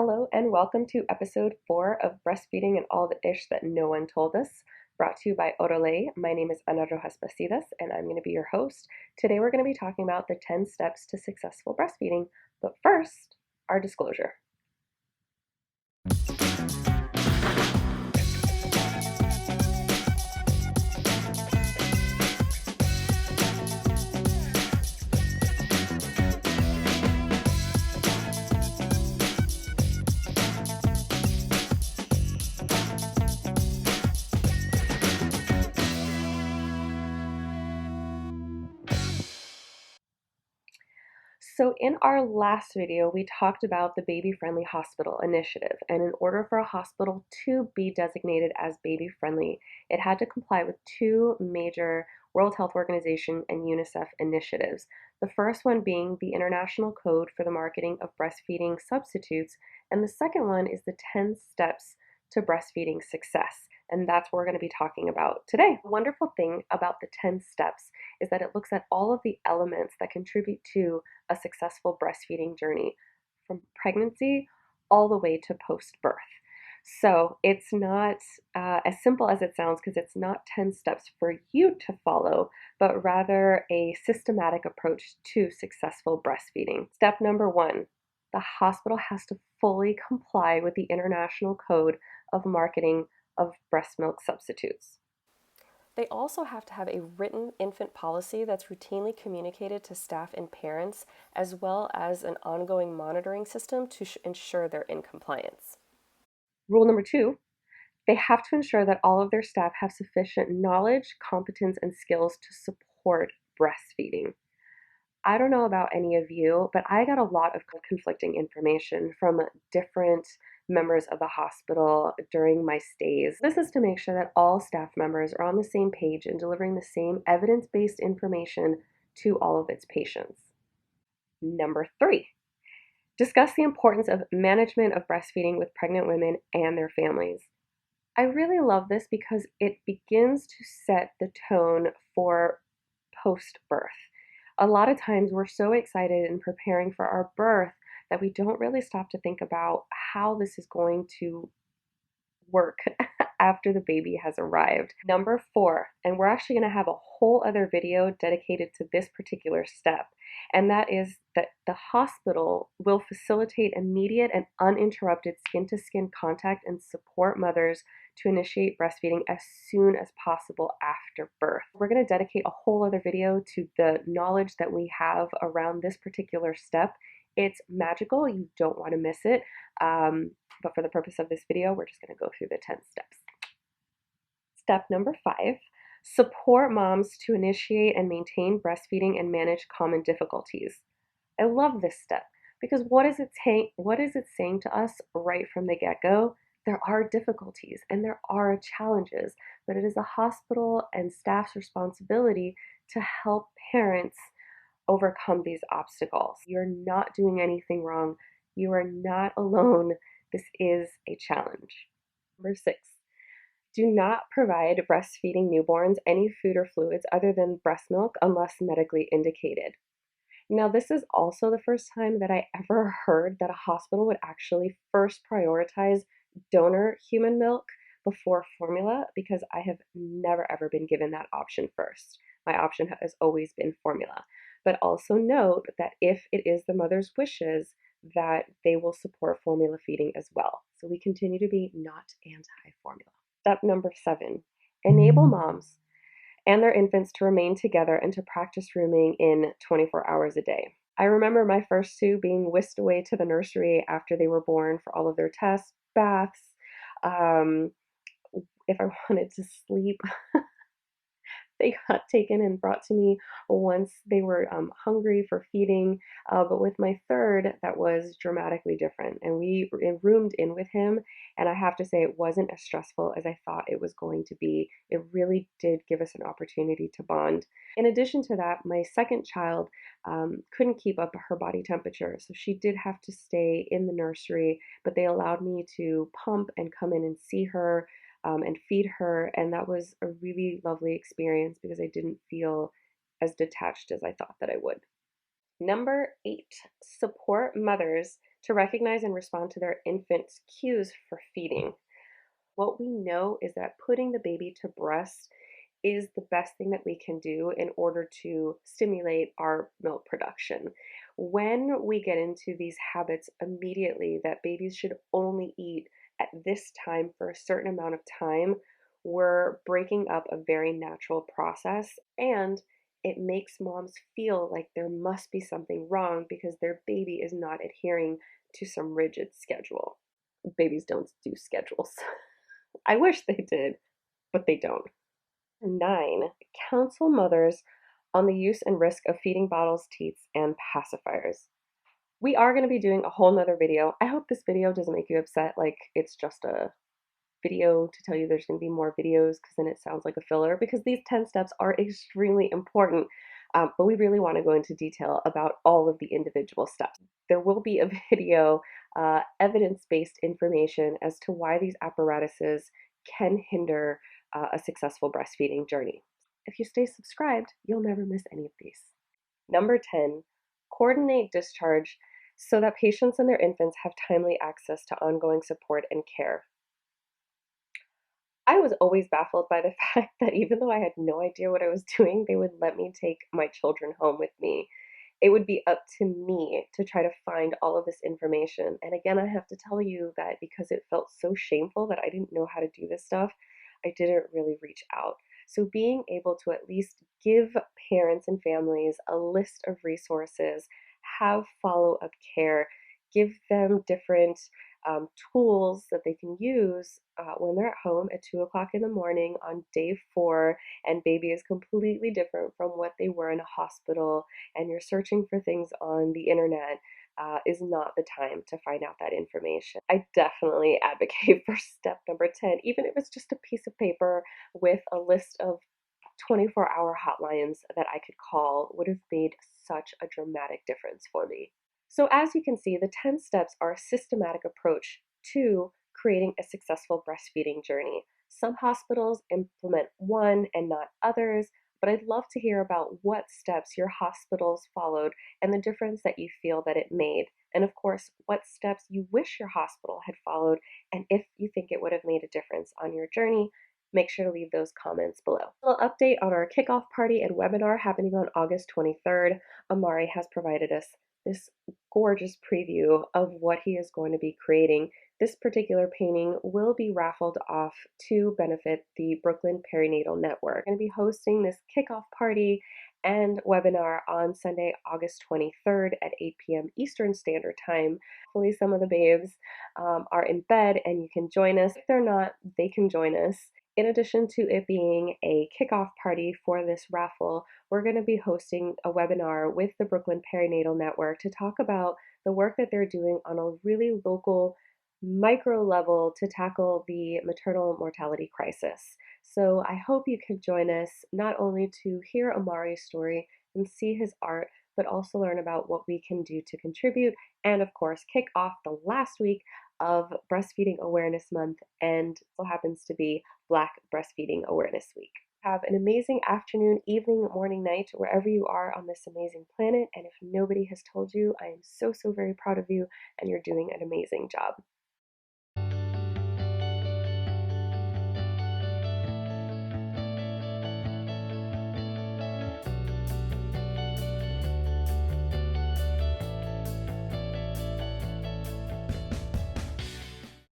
Hello and welcome to episode 4 of Breastfeeding and All the Ish That No One Told Us, brought to you by Orolait. My name is Ana Rojas Bacidas and I'm going to be your host. Today we're going to be talking about the 10 steps to successful breastfeeding, but first, our disclosure. So in our last video, we talked about the baby-friendly hospital initiative, and in order for a hospital to be designated as baby-friendly, it had to comply with two major World Health Organization and UNICEF initiatives. The first one being the International Code for the Marketing of Breastfeeding Substitutes, and the second one is the 10 Steps to Breastfeeding Success. And that's what we're going to be talking about today. The wonderful thing about the 10 steps is that it looks at all of the elements that contribute to a successful breastfeeding journey from pregnancy all the way to post-birth. So it's not as simple as it sounds, because it's not 10 steps for you to follow, but rather a systematic approach to successful breastfeeding. Step number 1, the hospital has to fully comply with the International Code of Marketing of Breast Milk Substitutes. They also have to have a written infant policy that's routinely communicated to staff and parents, as well as an ongoing monitoring system to ensure they're in compliance. Rule number 2, they have to ensure that all of their staff have sufficient knowledge, competence, and skills to support breastfeeding. I don't know about any of you, but I got a lot of conflicting information from different members of the hospital during my stays. This is to make sure that all staff members are on the same page and delivering the same evidence-based information to all of its patients. Number 3, discuss the importance of management of breastfeeding with pregnant women and their families. I really love this because it begins to set the tone for post-birth. A lot of times we're so excited in preparing for our birth that we don't really stop to think about how this is going to work after the baby has arrived. Number 4, and we're actually going to have a whole other video dedicated to this particular step, and that is that the hospital will facilitate immediate and uninterrupted skin-to-skin contact and support mothers to initiate breastfeeding as soon as possible after birth. We're going to dedicate a whole other video to the knowledge that we have around this particular step. It's magical. You don't want to miss it. But for the purpose of this video, we're just going to go through the 10 steps. Step number 5, support moms to initiate and maintain breastfeeding and manage common difficulties. I love this step because what is it saying to us right from the get-go? There are difficulties and there are challenges, but it is a hospital and staff's responsibility to help parents overcome these obstacles. You're not doing anything wrong. You are not alone. This is a challenge. Number 6, do not provide breastfeeding newborns any food or fluids other than breast milk unless medically indicated. Now, this is also the first time that I ever heard that a hospital would actually first prioritize donor human milk before formula, because I have never ever been given that option first. My option has always been formula. But also note that if it is the mother's wishes, that they will support formula feeding as well. So we continue to be not anti-formula. Step number 7, enable moms and their infants to remain together and to practice rooming in 24 hours a day. I remember my first 2 being whisked away to the nursery after they were born for all of their tests, baths. If I wanted to sleep, they got taken and brought to me once they were hungry for feeding. But with my third, that was dramatically different. And we roomed in with him. And I have to say, it wasn't as stressful as I thought it was going to be. It really did give us an opportunity to bond. In addition to that, my second child couldn't keep up her body temperature. So she did have to stay in the nursery, but they allowed me to pump and come in and see her and feed her, and that was a really lovely experience because I didn't feel as detached as I thought that I would. Number 8, support mothers to recognize and respond to their infant's cues for feeding. What we know is that putting the baby to breast is the best thing that we can do in order to stimulate our milk production. When we get into these habits immediately that babies should only eat at this time for a certain amount of time, we're breaking up a very natural process, and it makes moms feel like there must be something wrong because their baby is not adhering to some rigid schedule. Babies don't do schedules. I wish they did, but they don't. 9. Counsel mothers on the use and risk of feeding bottles, teats, and pacifiers. We are going to be doing a whole nother video. I hope this video doesn't make you upset like it's just a video to tell you there's going to be more videos, because then it sounds like a filler, because these 10 steps are extremely important. But we really want to go into detail about all of the individual steps. There will be a video, evidence-based information as to why these apparatuses can hinder a successful breastfeeding journey. If you stay subscribed, you'll never miss any of these. Number 10, coordinate discharge so that patients and their infants have timely access to ongoing support and care. I was always baffled by the fact that even though I had no idea what I was doing, they would let me take my children home with me. It would be up to me to try to find all of this information. And again, I have to tell you that because it felt so shameful that I didn't know how to do this stuff, I didn't really reach out. So being able to at least give parents and families a list of resources, have follow-up care, give them different tools that they can use when they're at home at 2 o'clock in the morning on day 4, and baby is completely different from what they were in a hospital, and you're searching for things on the internet, is not the time to find out that information. I definitely advocate for step number 10, even if it's just a piece of paper with a list of 24-hour hotlines that I could call would have made such a dramatic difference for me. So as you can see, the 10 steps are a systematic approach to creating a successful breastfeeding journey. Some hospitals implement one and not others, but I'd love to hear about what steps your hospitals followed and the difference that you feel that it made. And of course, what steps you wish your hospital had followed, and if you think it would have made a difference on your journey. Make sure to leave those comments below. A little update on our kickoff party and webinar happening on August 23rd. Amari has provided us this gorgeous preview of what he is going to be creating. This particular painting will be raffled off to benefit the Brooklyn Perinatal Network. I'm going to be hosting this kickoff party and webinar on Sunday, August 23rd at 8 p.m. Eastern Standard Time. Hopefully some of the babes are in bed and you can join us. If they're not, they can join us. In addition to it being a kickoff party for this raffle, we're going to be hosting a webinar with the Brooklyn Perinatal Network to talk about the work that they're doing on a really local, micro level to tackle the maternal mortality crisis. So I hope you can join us not only to hear Amari's story and see his art, but also learn about what we can do to contribute and, of course, kick off the last week of Breastfeeding Awareness Month, and so happens to be Black Breastfeeding Awareness Week. Have an amazing afternoon, evening, morning, night, wherever you are on this amazing planet. And if nobody has told you, I am so, so very proud of you, and you're doing an amazing job.